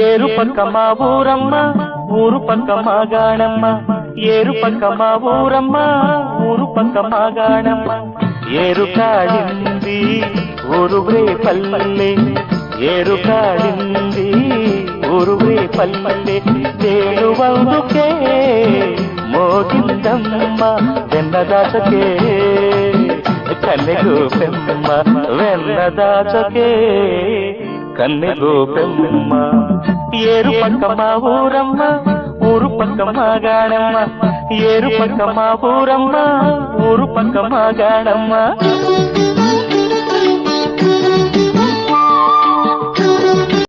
ఏరు పక్క మా ఊరమ్మ ఊరు పక్క మా గాణమ్మ ఏరు పక్క మా ఊరమ్మ ఊరు పక్క మా గాణమ్మ ఏరు కాడింది ఊరువే పల్లె ఏరు కాడింది ఊరువే పల్లె తేలువందుకే మోగిందమ్మ వెన్నదాసకే కన్నెగు పెమ్మ వెన్నదాసకే కన్నెగు పెమ్మ ఏరు పక్క మా ఊరమ్మ ఊరు పక్క మా గాణమ్మ ఏరు పక్క మా ఊరమ్మ ఊరు పక్క మా గాణమ్మ